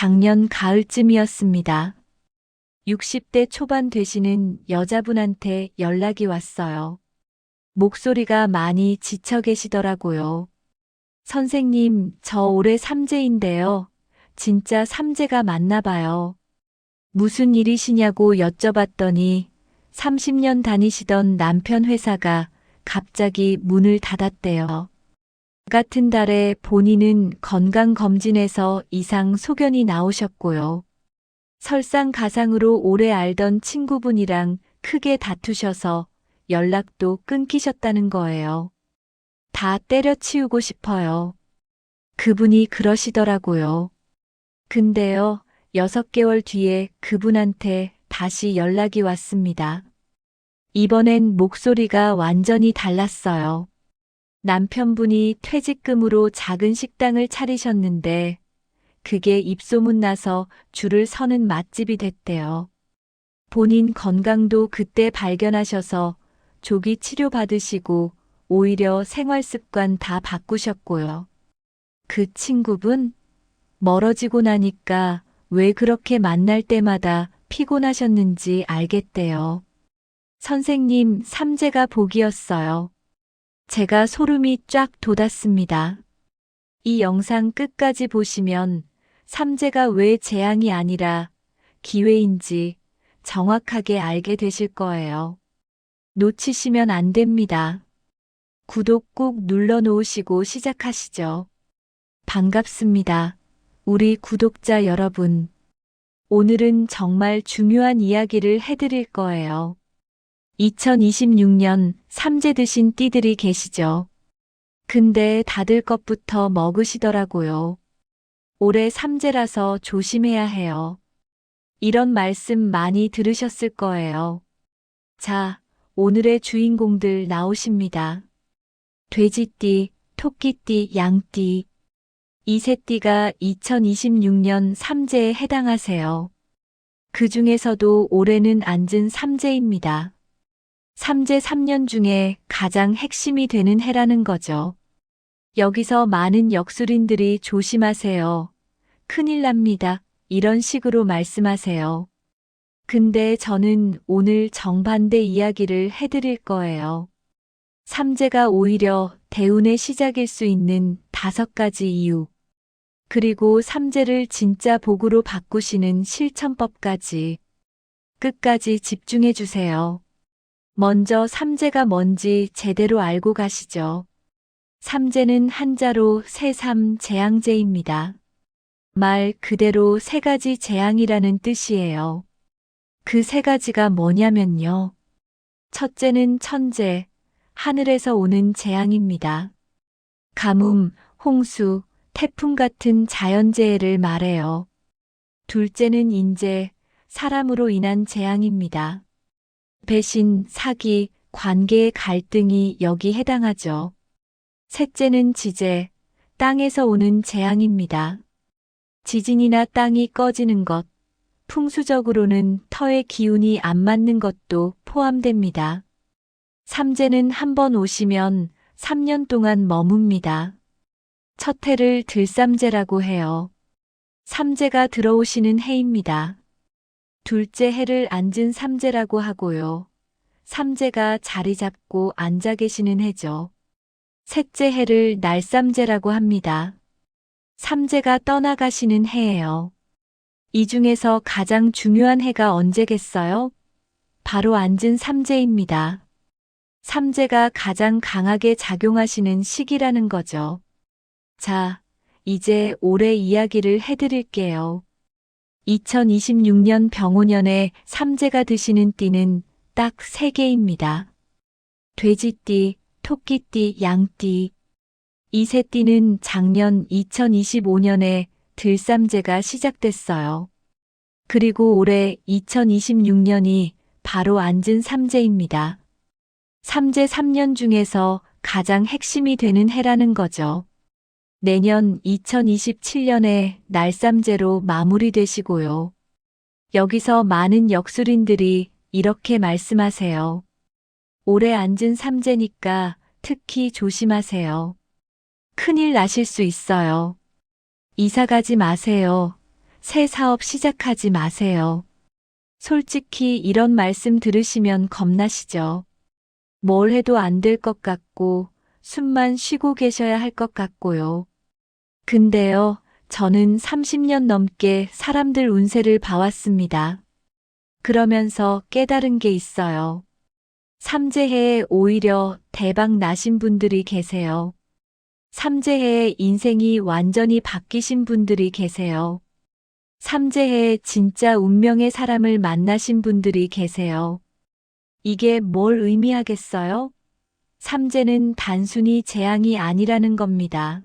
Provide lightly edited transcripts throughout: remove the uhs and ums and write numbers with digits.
작년 가을쯤이었습니다. 60대 초반 되시는 여자분한테 연락이 왔어요. 목소리가 많이 지쳐 계시더라고요. 선생님, 저 올해 삼재인데요. 진짜 삼재가 맞나 봐요. 무슨 일이시냐고 여쭤봤더니 30년 다니시던 남편 회사가 갑자기 문을 닫았대요. 같은 달에 본인은 건강검진에서 이상 소견이 나오셨고요. 설상가상으로 오래 알던 친구분이랑 크게 다투셔서 연락도 끊기셨다는 거예요. 다 때려치우고 싶어요. 그분이 그러시더라고요. 근데요, 6개월 뒤에 그분한테 다시 연락이 왔습니다. 이번엔 목소리가 완전히 달랐어요. 남편분이 퇴직금으로 작은 식당을 차리셨는데 그게 입소문 나서 줄을 서는 맛집이 됐대요. 본인 건강도 그때 발견하셔서 조기 치료 받으시고 오히려 생활 습관 다 바꾸셨고요. 그 친구분 멀어지고 나니까 왜 그렇게 만날 때마다 피곤하셨는지 알겠대요. 선생님, 삼재가 복이었어요. 제가 소름이 쫙 돋았습니다. 이 영상 끝까지 보시면 삼재가 왜 재앙이 아니라 기회인지 정확하게 알게 되실 거예요. 놓치시면 안 됩니다. 구독 꾹 눌러 놓으시고 시작하시죠. 반갑습니다. 우리 구독자 여러분. 오늘은 정말 중요한 이야기를 해드릴 거예요. 2026년 삼재 드신 띠들이 계시죠? 근데 다들 것부터 먹으시더라고요. 올해 삼재라서 조심해야 해요. 이런 말씀 많이 들으셨을 거예요. 자, 오늘의 주인공들 나오십니다. 돼지띠, 토끼띠, 양띠. 이 세 띠가 2026년 삼재에 해당하세요. 그 중에서도 올해는 앉은 삼재입니다. 삼재 3년 중에 가장 핵심이 되는 해라는 거죠. 여기서 많은 역술인들이 조심하세요. 큰일 납니다. 이런 식으로 말씀하세요. 근데 저는 오늘 정반대 이야기를 해드릴 거예요. 삼재가 오히려 대운의 시작일 수 있는 5가지 이유. 그리고 삼재를 진짜 복으로 바꾸시는 실천법까지. 끝까지 집중해 주세요. 먼저 삼재가 뭔지 제대로 알고 가시죠. 삼재는 한자로 새삼 재앙재입니다. 말 그대로 3가지 재앙이라는 뜻이에요. 그 3가지가 뭐냐면요. 첫째는 천재, 하늘에서 오는 재앙입니다. 가뭄, 홍수, 태풍 같은 자연재해를 말해요. 둘째는 인재, 사람으로 인한 재앙입니다. 배신, 사기, 관계의 갈등이 여기 해당하죠. 셋째는 지재, 땅에서 오는 재앙입니다. 지진이나 땅이 꺼지는 것, 풍수적으로는 터의 기운이 안 맞는 것도 포함됩니다. 삼재는 한 번 오시면 3년 동안 머뭅니다. 첫 해를 들삼재라고 해요. 삼재가 들어오시는 해입니다. 둘째 해를 앉은 삼재라고 하고요. 삼재가 자리 잡고 앉아 계시는 해죠. 셋째 해를 날삼재라고 합니다. 삼재가 떠나가시는 해예요. 이 중에서 가장 중요한 해가 언제겠어요? 바로 앉은 삼재입니다. 삼재가 가장 강하게 작용하시는 시기라는 거죠. 자, 이제 올해 이야기를 해드릴게요. 2026년 병오년에 삼재가 드시는 띠는 딱 3개입니다. 돼지띠, 토끼띠, 양띠. 이 세 띠는 작년 2025년에 들삼재가 시작됐어요. 그리고 올해 2026년이 바로 앉은 삼재입니다. 삼재 3년 중에서 가장 핵심이 되는 해라는 거죠. 내년 2027년에 날삼재로 마무리되시고요. 여기서 많은 역술인들이 이렇게 말씀하세요. 올해 앉은 삼재니까 특히 조심하세요. 큰일 나실 수 있어요. 이사 가지 마세요. 새 사업 시작하지 마세요. 솔직히 이런 말씀 들으시면 겁나시죠? 뭘 해도 안 될 것 같고, 숨만 쉬고 계셔야 할 것 같고요. 근데요, 저는 30년 넘게 사람들 운세를 봐왔습니다. 그러면서 깨달은 게 있어요. 삼재해에 오히려 대박 나신 분들이 계세요. 삼재해에 인생이 완전히 바뀌신 분들이 계세요. 삼재해에 진짜 운명의 사람을 만나신 분들이 계세요. 이게 뭘 의미하겠어요? 삼재는 단순히 재앙이 아니라는 겁니다.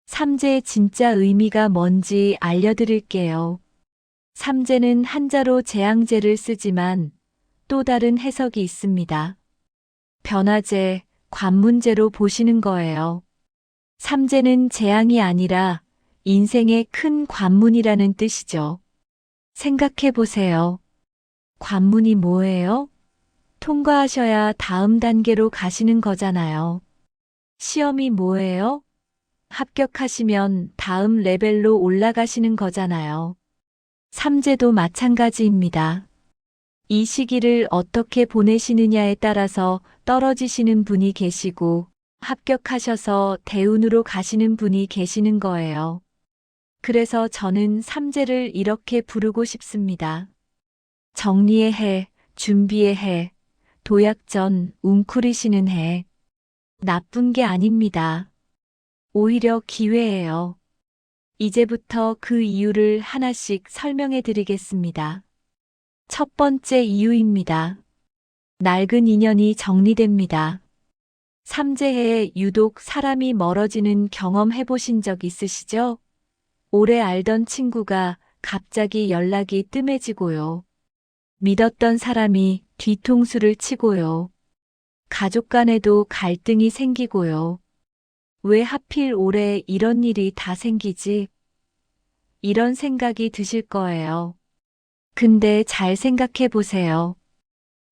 삼재의 진짜 의미가 뭔지 알려드릴게요. 삼재는 한자로 재앙재를 쓰지만 또 다른 해석이 있습니다. 변화재, 관문재로 보시는 거예요. 삼재는 재앙이 아니라 인생의 큰 관문이라는 뜻이죠. 생각해 보세요. 관문이 뭐예요? 통과하셔야 다음 단계로 가시는 거잖아요. 시험이 뭐예요? 합격하시면 다음 레벨로 올라가시는 거잖아요. 삼재도 마찬가지입니다. 이 시기를 어떻게 보내시느냐에 따라서 떨어지시는 분이 계시고 합격하셔서 대운으로 가시는 분이 계시는 거예요. 그래서 저는 삼재를 이렇게 부르고 싶습니다. 정리의 해, 준비의 해, 도약전, 웅크리시는 해. 나쁜 게 아닙니다. 오히려 기회예요. 이제부터 그 이유를 하나씩 설명해 드리겠습니다. 첫 번째 이유입니다. 낡은 인연이 정리됩니다. 삼재해에 유독 사람이 멀어지는 경험 해보신 적 있으시죠? 오래 알던 친구가 갑자기 연락이 뜸해지고요. 믿었던 사람이 뒤통수를 치고요. 가족 간에도 갈등이 생기고요. 왜 하필 올해 이런 일이 다 생기지? 이런 생각이 드실 거예요. 근데 잘 생각해 보세요.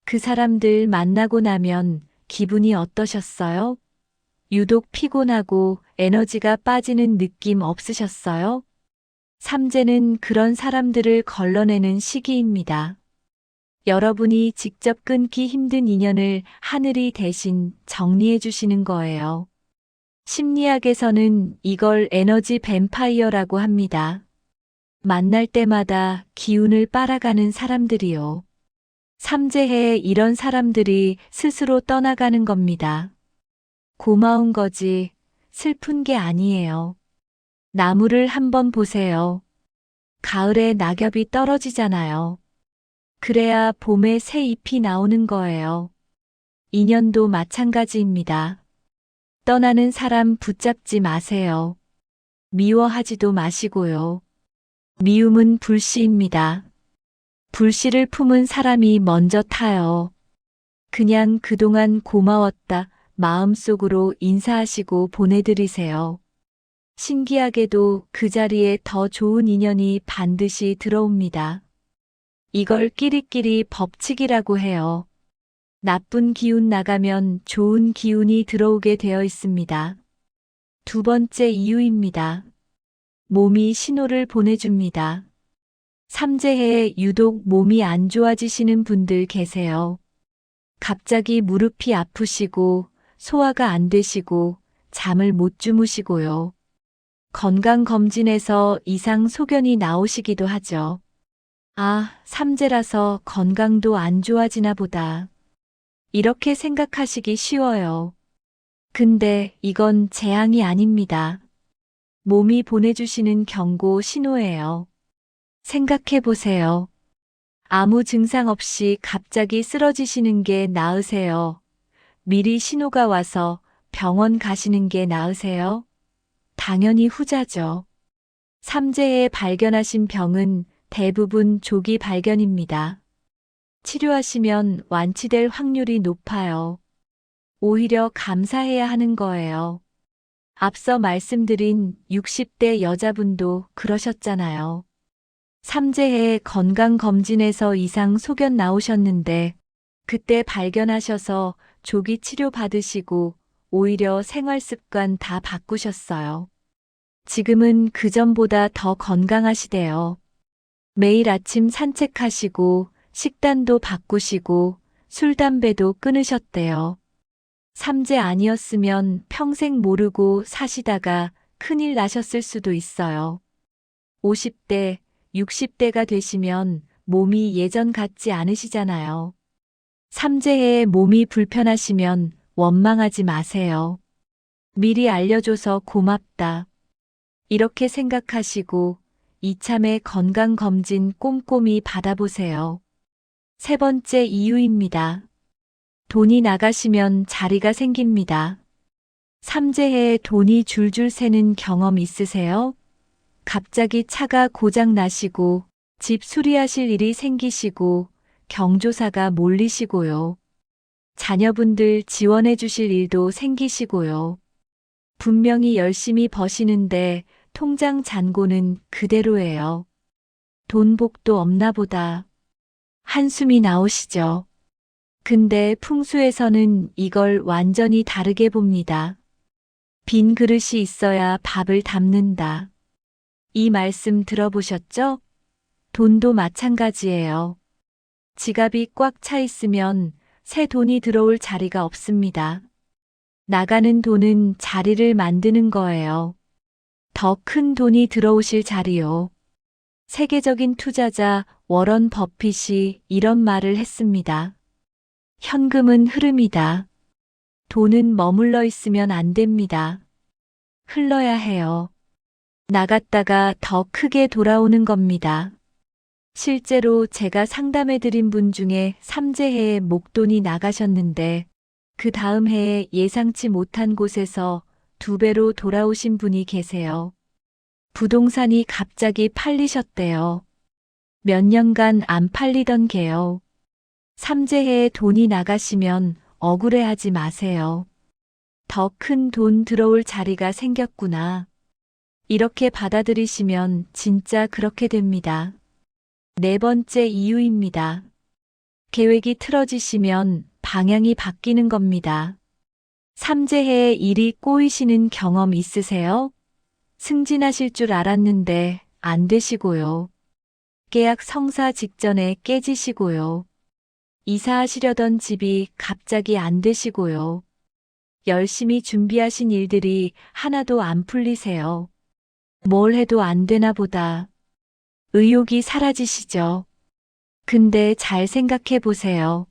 그 사람들 만나고 나면 기분이 어떠셨어요? 유독 피곤하고 에너지가 빠지는 느낌 없으셨어요? 삼재는 그런 사람들을 걸러내는 시기입니다. 여러분이 직접 끊기 힘든 인연을 하늘이 대신 정리해 주시는 거예요. 심리학에서는 이걸 에너지 뱀파이어라고 합니다. 만날 때마다 기운을 빨아가는 사람들이요. 삼재해에 이런 사람들이 스스로 떠나가는 겁니다. 고마운 거지, 슬픈 게 아니에요. 나무를 한번 보세요. 가을에 낙엽이 떨어지잖아요. 그래야 봄에 새 잎이 나오는 거예요. 인연도 마찬가지입니다. 떠나는 사람 붙잡지 마세요. 미워하지도 마시고요. 미움은 불씨입니다. 불씨를 품은 사람이 먼저 타요. 그냥 그동안 고마웠다 마음속으로 인사하시고 보내드리세요. 신기하게도 그 자리에 더 좋은 인연이 반드시 들어옵니다. 이걸 끼리끼리 법칙이라고 해요. 나쁜 기운 나가면 좋은 기운이 들어오게 되어 있습니다. 두 번째 이유입니다. 몸이 신호를 보내줍니다. 삼재해에 유독 몸이 안 좋아지시는 분들 계세요. 갑자기 무릎이 아프시고 소화가 안 되시고 잠을 못 주무시고요. 건강검진에서 이상 소견이 나오시기도 하죠. 아, 삼재라서 건강도 안 좋아지나 보다. 이렇게 생각하시기 쉬워요. 근데 이건 재앙이 아닙니다. 몸이 보내주시는 경고 신호예요. 생각해 보세요. 아무 증상 없이 갑자기 쓰러지시는 게 나으세요? 미리 신호가 와서 병원 가시는 게 나으세요? 당연히 후자죠. 삼재에 발견하신 병은 대부분 조기 발견입니다. 치료하시면 완치될 확률이 높아요. 오히려 감사해야 하는 거예요. 앞서 말씀드린 60대 여자분도 그러셨잖아요. 삼재해 건강검진에서 이상 소견 나오셨는데 그때 발견하셔서 조기 치료 받으시고 오히려 생활습관 다 바꾸셨어요. 지금은 그전보다 더 건강하시대요. 매일 아침 산책하시고 식단도 바꾸시고 술, 담배도 끊으셨대요. 삼재 아니었으면 평생 모르고 사시다가 큰일 나셨을 수도 있어요. 50대, 60대가 되시면 몸이 예전 같지 않으시잖아요. 삼재해에 몸이 불편하시면 원망하지 마세요. 미리 알려줘서 고맙다. 이렇게 생각하시고 이참에 건강검진 꼼꼼히 받아보세요. 세 번째 이유입니다. 돈이 나가시면 자리가 생깁니다. 삼재해에 돈이 줄줄 새는 경험 있으세요? 갑자기 차가 고장 나시고 집 수리하실 일이 생기시고 경조사가 몰리시고요. 자녀분들 지원해 주실 일도 생기시고요. 분명히 열심히 버시는데 통장 잔고는 그대로예요. 돈복도 없나 보다. 한숨이 나오시죠. 근데 풍수에서는 이걸 완전히 다르게 봅니다. 빈 그릇이 있어야 밥을 담는다. 이 말씀 들어보셨죠? 돈도 마찬가지예요. 지갑이 꽉 차 있으면 새 돈이 들어올 자리가 없습니다. 나가는 돈은 자리를 만드는 거예요. 더 큰 돈이 들어오실 자리요. 세계적인 투자자 워런 버핏이 이런 말을 했습니다. 현금은 흐름이다. 돈은 머물러 있으면 안 됩니다. 흘러야 해요. 나갔다가 더 크게 돌아오는 겁니다. 실제로 제가 상담해 드린 분 중에 삼재해에 목돈이 나가셨는데 그 다음 해에 예상치 못한 곳에서 2배로 돌아오신 분이 계세요. 부동산이 갑자기 팔리셨대요. 몇 년간 안 팔리던 게요. 삼재해에 돈이 나가시면 억울해하지 마세요. 더 큰 돈 들어올 자리가 생겼구나. 이렇게 받아들이시면 진짜 그렇게 됩니다. 네 번째 이유입니다. 계획이 틀어지시면 방향이 바뀌는 겁니다. 삼재해에 일이 꼬이시는 경험 있으세요? 승진하실 줄 알았는데 안 되시고요. 계약 성사 직전에 깨지시고요. 이사하시려던 집이 갑자기 안 되시고요. 열심히 준비하신 일들이 하나도 안 풀리세요. 뭘 해도 안 되나 보다. 의욕이 사라지시죠. 근데 잘 생각해 보세요.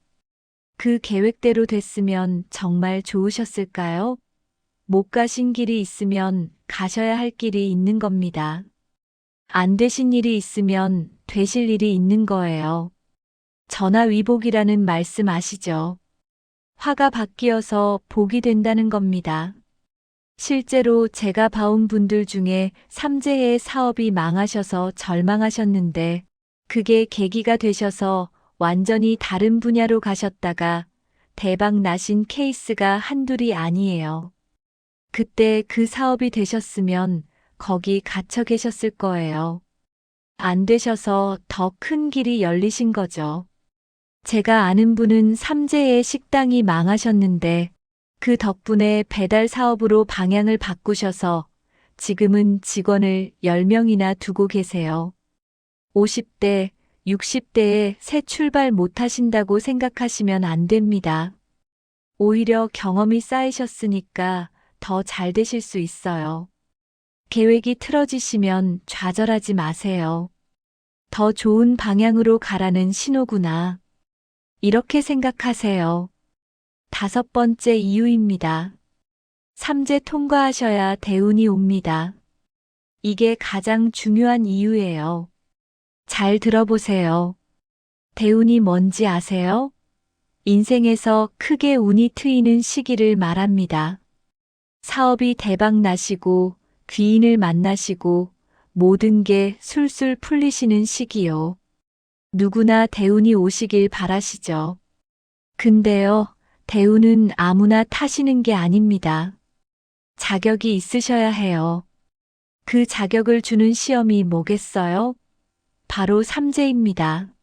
그 계획대로 됐으면 정말 좋으셨을까요? 못 가신 길이 있으면 가셔야 할 길이 있는 겁니다. 안 되신 일이 있으면 되실 일이 있는 거예요. 전화위복이라는 말씀 아시죠? 화가 바뀌어서 복이 된다는 겁니다. 실제로 제가 봐온 분들 중에 삼재해 사업이 망하셔서 절망하셨는데 그게 계기가 되셔서 완전히 다른 분야로 가셨다가 대박 나신 케이스가 한둘이 아니에요. 그때 그 사업이 되셨으면 거기 갇혀 계셨을 거예요. 안 되셔서 더 큰 길이 열리신 거죠. 제가 아는 분은 삼재해 식당이 망하셨는데 그 덕분에 배달 사업으로 방향을 바꾸셔서 지금은 직원을 10명이나 두고 계세요. 50대, 60대에 새 출발 못 하신다고 생각하시면 안 됩니다. 오히려 경험이 쌓이셨으니까 더 잘 되실 수 있어요. 계획이 틀어지시면 좌절하지 마세요. 더 좋은 방향으로 가라는 신호구나. 이렇게 생각하세요. 5번째 이유입니다. 삼재 통과하셔야 대운이 옵니다. 이게 가장 중요한 이유예요. 잘 들어보세요. 대운이 뭔지 아세요? 인생에서 크게 운이 트이는 시기를 말합니다. 사업이 대박 나시고 귀인을 만나시고 모든 게 술술 풀리시는 시기요. 누구나 대운이 오시길 바라시죠. 근데요, 대운은 아무나 타시는 게 아닙니다. 자격이 있으셔야 해요. 그 자격을 주는 시험이 뭐겠어요? 바로 삼재입니다.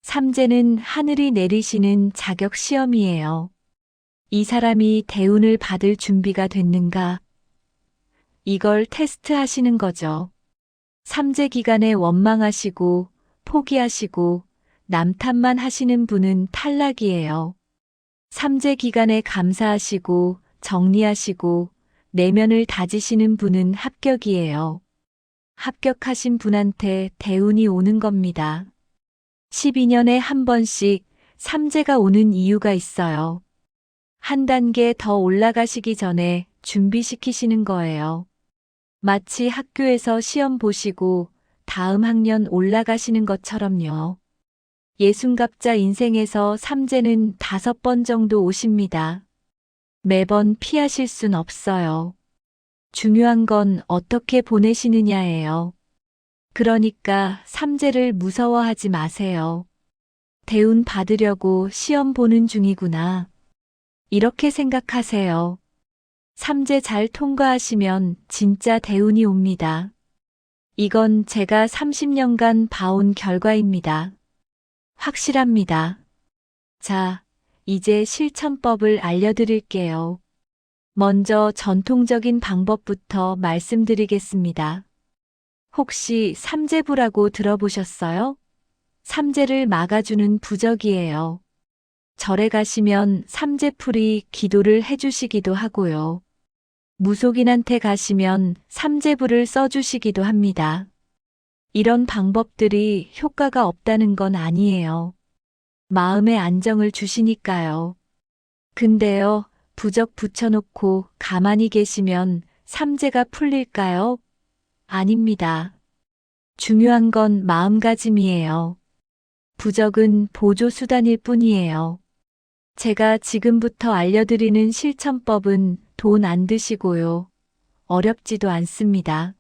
삼재는 하늘이 내리시는 자격 시험이에요. 이 사람이 대운을 받을 준비가 됐는가? 이걸 테스트하시는 거죠. 삼재 기간에 원망하시고 포기하시고 남 탓만 하시는 분은 탈락이에요. 삼재 기간에 감사하시고 정리하시고 내면을 다지시는 분은 합격이에요. 합격하신 분한테 대운이 오는 겁니다. 12년에 한 번씩 삼재가 오는 이유가 있어요. 한 단계 더 올라가시기 전에 준비시키시는 거예요. 마치 학교에서 시험 보시고 다음 학년 올라가시는 것처럼요. 예순갑자 인생에서 삼재는 5번 정도 오십니다. 매번 피하실 순 없어요. 중요한 건 어떻게 보내시느냐예요. 그러니까 삼재를 무서워하지 마세요. 대운 받으려고 시험 보는 중이구나. 이렇게 생각하세요. 삼재 잘 통과하시면 진짜 대운이 옵니다. 이건 제가 30년간 봐온 결과입니다. 확실합니다. 자, 이제 실천법을 알려드릴게요. 먼저 전통적인 방법부터 말씀드리겠습니다. 혹시 삼재부라고 들어보셨어요? 삼재를 막아주는 부적이에요. 절에 가시면 삼재풀이 기도를 해주시기도 하고요. 무속인한테 가시면 삼재부를 써주시기도 합니다. 이런 방법들이 효과가 없다는 건 아니에요. 마음의 안정을 주시니까요. 근데요, 부적 붙여놓고 가만히 계시면 삼재가 풀릴까요? 아닙니다. 중요한 건 마음가짐이에요. 부적은 보조수단일 뿐이에요. 제가 지금부터 알려드리는 실천법은 돈 안 드시고요. 어렵지도 않습니다.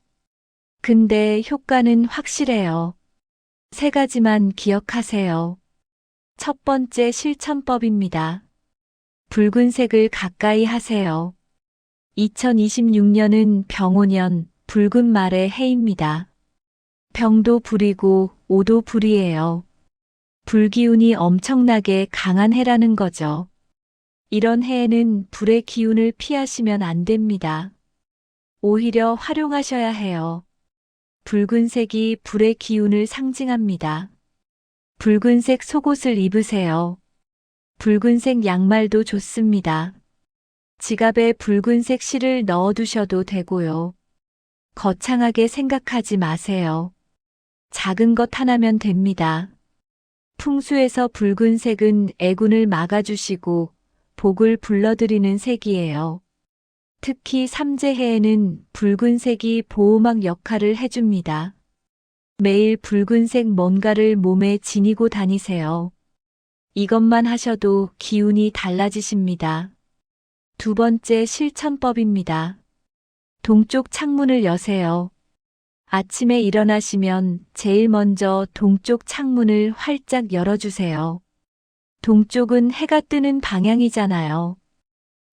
근데 효과는 확실해요. 3가지만 기억하세요. 첫 번째 실천법입니다. 붉은색을 가까이 하세요. 2026년은 병오년, 붉은 말의 해입니다. 병도 불이고 오도 불이에요. 불기운이 엄청나게 강한 해라는 거죠. 이런 해에는 불의 기운을 피하시면 안 됩니다. 오히려 활용하셔야 해요. 붉은색이 불의 기운을 상징합니다. 붉은색 속옷을 입으세요. 붉은색 양말도 좋습니다. 지갑에 붉은색 실을 넣어두셔도 되고요. 거창하게 생각하지 마세요. 작은 것 하나면 됩니다. 풍수에서 붉은색은 애군을 막아주시고 복을 불러들이는 색이에요. 특히 삼재해에는 붉은색이 보호막 역할을 해줍니다. 매일 붉은색 뭔가를 몸에 지니고 다니세요. 이것만 하셔도 기운이 달라지십니다. 두 번째 실천법입니다. 동쪽 창문을 여세요. 아침에 일어나시면 제일 먼저 동쪽 창문을 활짝 열어주세요. 동쪽은 해가 뜨는 방향이잖아요.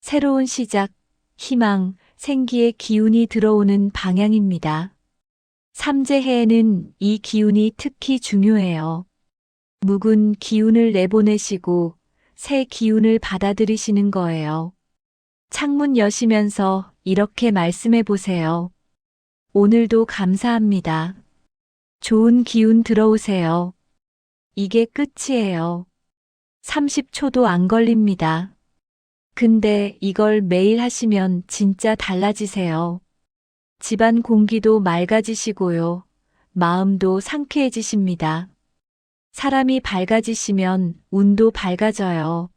새로운 시작, 희망, 생기의 기운이 들어오는 방향입니다. 삼재해에는 이 기운이 특히 중요해요. 묵은 기운을 내보내시고 새 기운을 받아들이시는 거예요. 창문 여시면서 이렇게 말씀해 보세요. 오늘도 감사합니다. 좋은 기운 들어오세요. 이게 끝이에요. 30초도 안 걸립니다. 근데 이걸 매일 하시면 진짜 달라지세요. 집안 공기도 맑아지시고요. 마음도 상쾌해지십니다. 사람이 밝아지시면 운도 밝아져요.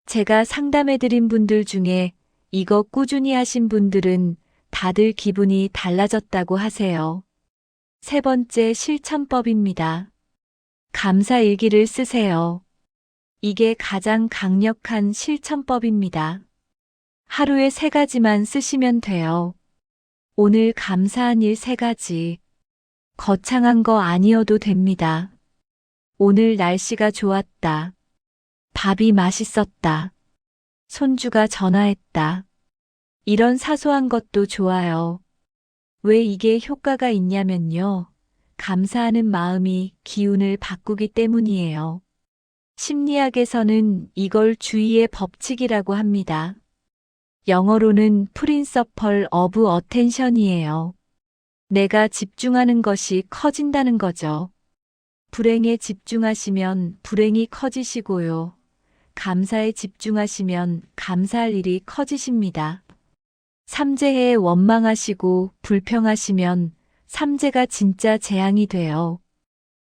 제가 상담해드린 분들 중에 이거 꾸준히 하신 분들은 다들 기분이 달라졌다고 하세요. 세 번째 실천법입니다. 감사일기를 쓰세요. 이게 가장 강력한 실천법입니다. 하루에 3가지만 쓰시면 돼요. 오늘 감사한 일 3가지. 거창한 거 아니어도 됩니다. 오늘 날씨가 좋았다. 밥이 맛있었다. 손주가 전화했다. 이런 사소한 것도 좋아요. 왜 이게 효과가 있냐면요. 감사하는 마음이 기운을 바꾸기 때문이에요. 심리학에서는 이걸 주의의 법칙이라고 합니다. 영어로는 Principle of Attention이에요. 내가 집중하는 것이 커진다는 거죠. 불행에 집중하시면 불행이 커지시고요. 감사에 집중하시면 감사할 일이 커지십니다. 삼재해에 원망하시고 불평하시면 삼재가 진짜 재앙이 돼요.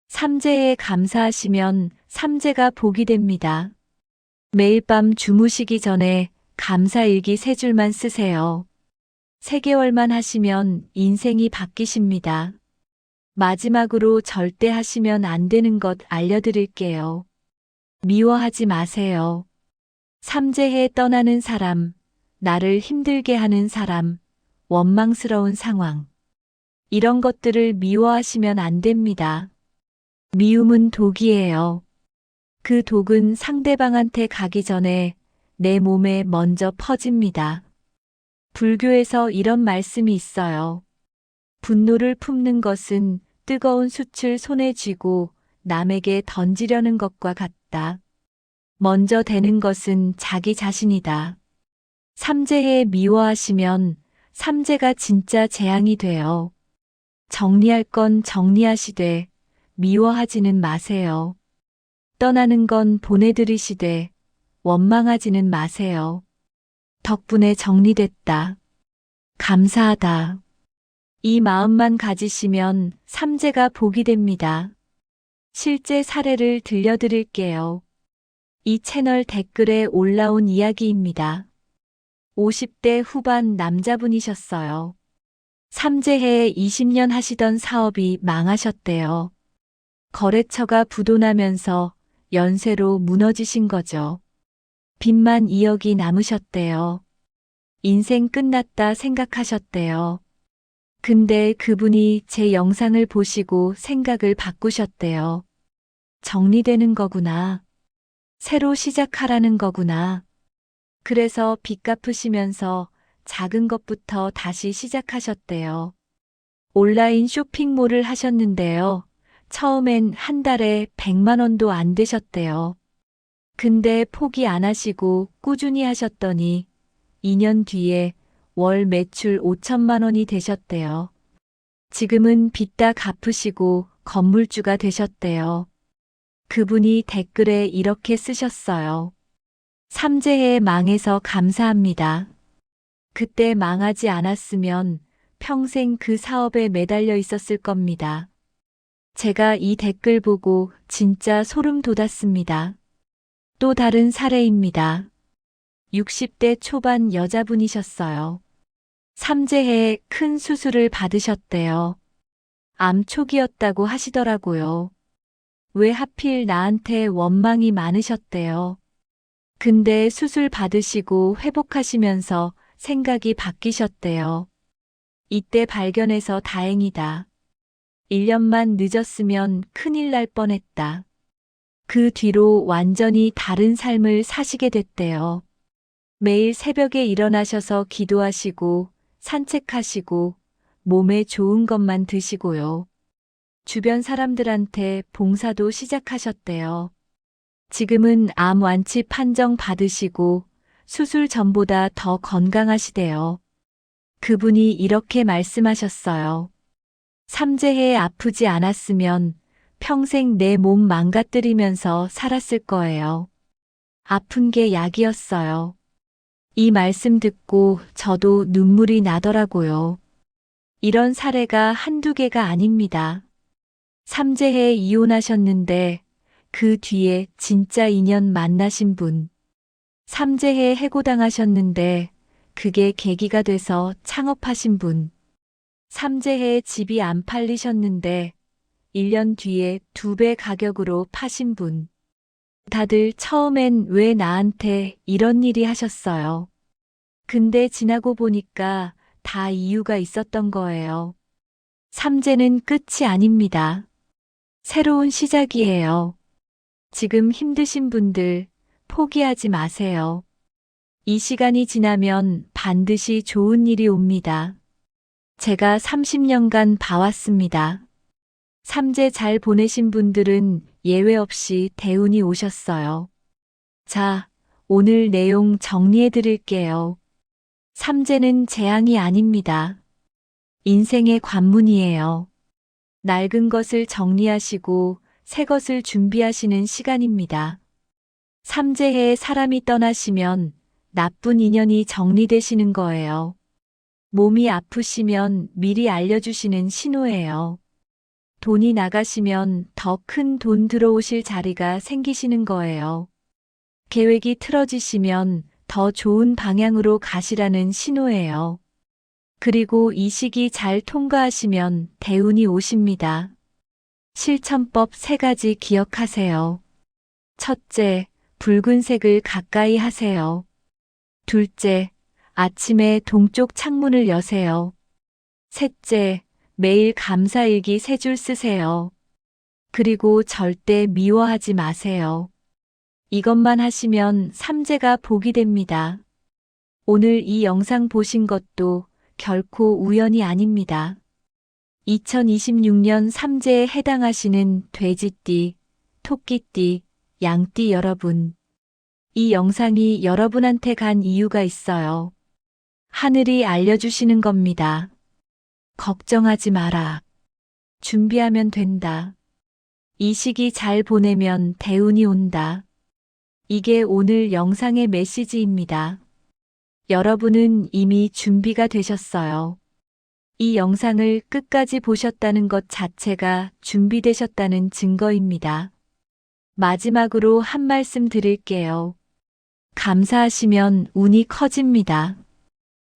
삼재해에 감사하시면 삼재가 복이 됩니다. 매일 밤 주무시기 전에 감사일기 3줄만 쓰세요. 3개월만 하시면 인생이 바뀌십니다. 마지막으로 절대 하시면 안 되는 것 알려드릴게요. 미워하지 마세요. 삼재해에 떠나는 사람, 나를 힘들게 하는 사람, 원망스러운 상황. 이런 것들을 미워하시면 안 됩니다. 미움은 독이에요. 그 독은 상대방한테 가기 전에 내 몸에 먼저 퍼집니다. 불교에서 이런 말씀이 있어요. 분노를 품는 것은 뜨거운 숯을 손에 쥐고 남에게 던지려는 것과 같다. 먼저 되는 것은 자기 자신이다. 삼재해 미워하시면 삼재가 진짜 재앙이 돼요. 정리할 건 정리하시되 미워하지는 마세요. 떠나는 건 보내드리시되 원망하지는 마세요. 덕분에 정리됐다. 감사하다. 이 마음만 가지시면 삼재가 복이 됩니다. 실제 사례를 들려드릴게요. 이 채널 댓글에 올라온 이야기입니다. 50대 후반 남자분이셨어요. 삼재해에 20년 하시던 사업이 망하셨대요. 거래처가 부도나면서 연쇄로 무너지신 거죠. 빚만 2억이 남으셨대요. 인생 끝났다 생각하셨대요. 근데 그분이 제 영상을 보시고 생각을 바꾸셨대요. 정리되는 거구나. 새로 시작하라는 거구나. 그래서 빚 갚으시면서 작은 것부터 다시 시작하셨대요. 온라인 쇼핑몰을 하셨는데요. 처음엔 한 달에 100만 원도 안 되셨대요. 근데 포기 안 하시고 꾸준히 하셨더니 2년 뒤에 월 매출 5천만 원이 되셨대요. 지금은 빚 다 갚으시고 건물주가 되셨대요. 그분이 댓글에 이렇게 쓰셨어요. 삼재해에 망해서 감사합니다. 그때 망하지 않았으면 평생 그 사업에 매달려 있었을 겁니다. 제가 이 댓글 보고 진짜 소름 돋았습니다. 또 다른 사례입니다. 60대 초반 여자분이셨어요. 삼재해에 큰 수술을 받으셨대요. 암 초기였다고 하시더라고요. 왜 하필 나한테 원망이 많으셨대요. 근데 수술 받으시고 회복하시면서 생각이 바뀌셨대요. 이때 발견해서 다행이다. 1년만 늦었으면 큰일 날 뻔했다. 그 뒤로 완전히 다른 삶을 사시게 됐대요. 매일 새벽에 일어나셔서 기도하시고 산책하시고 몸에 좋은 것만 드시고요. 주변 사람들한테 봉사도 시작하셨대요. 지금은 암 완치 판정 받으시고 수술 전보다 더 건강하시대요. 그분이 이렇게 말씀하셨어요. 삼재해에 아프지 않았으면 평생 내 몸 망가뜨리면서 살았을 거예요. 아픈 게 약이었어요. 이 말씀 듣고 저도 눈물이 나더라고요. 이런 사례가 한두 개가 아닙니다. 삼재해에 이혼하셨는데 그 뒤에 진짜 인연 만나신 분. 삼재해에 해고당하셨는데 그게 계기가 돼서 창업하신 분. 삼재해에 집이 안 팔리셨는데 1년 뒤에 2배 가격으로 파신 분. 다들 처음엔 왜 나한테 이런 일이 하셨어요. 근데 지나고 보니까 다 이유가 있었던 거예요. 삼재는 끝이 아닙니다. 새로운 시작이에요. 지금 힘드신 분들 포기하지 마세요. 이 시간이 지나면 반드시 좋은 일이 옵니다. 제가 30년간 봐왔습니다. 삼재 잘 보내신 분들은 예외 없이 대운이 오셨어요. 자, 오늘 내용 정리해 드릴게요. 삼재는 재앙이 아닙니다. 인생의 관문이에요. 낡은 것을 정리하시고 새 것을 준비하시는 시간입니다. 삼재해에 사람이 떠나시면 나쁜 인연이 정리되시는 거예요. 몸이 아프시면 미리 알려주시는 신호예요. 돈이 나가시면 더 큰 돈 들어오실 자리가 생기시는 거예요. 계획이 틀어지시면 더 좋은 방향으로 가시라는 신호예요. 그리고 이 시기 잘 통과하시면 대운이 오십니다. 실천법 3가지 기억하세요. 첫째, 붉은색을 가까이 하세요. 둘째, 아침에 동쪽 창문을 여세요. 셋째, 매일 감사일기 3줄 쓰세요. 그리고 절대 미워하지 마세요. 이것만 하시면 삼재가 복이 됩니다. 오늘 이 영상 보신 것도 결코 우연이 아닙니다. 2026년 삼재에 해당하시는 돼지띠, 토끼띠, 양띠 여러분. 이 영상이 여러분한테 간 이유가 있어요. 하늘이 알려주시는 겁니다. 걱정하지 마라. 준비하면 된다. 이 시기 잘 보내면 대운이 온다. 이게 오늘 영상의 메시지입니다. 여러분은 이미 준비가 되셨어요. 이 영상을 끝까지 보셨다는 것 자체가 준비되셨다는 증거입니다. 마지막으로 한 말씀 드릴게요. 감사하시면 운이 커집니다.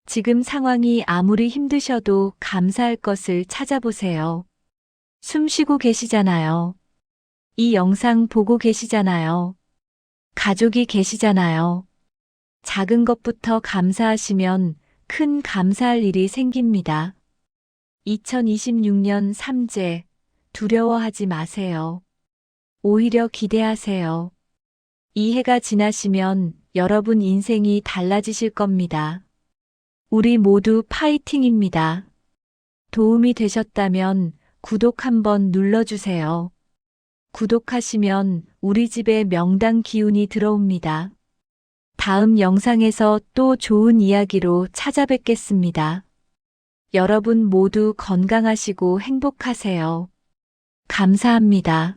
지금 상황이 아무리 힘드셔도 감사할 것을 찾아보세요. 숨 쉬고 계시잖아요. 이 영상 보고 계시잖아요. 가족이 계시잖아요. 작은 것부터 감사하시면 큰 감사할 일이 생깁니다. 2026년 삼재, 두려워하지 마세요. 오히려 기대하세요. 이 해가 지나시면 여러분 인생이 달라지실 겁니다. 우리 모두 파이팅입니다. 도움이 되셨다면 구독 한번 눌러주세요. 구독하시면 우리 집에 명당 기운이 들어옵니다. 다음 영상에서 또 좋은 이야기로 찾아뵙겠습니다. 여러분 모두 건강하시고 행복하세요. 감사합니다.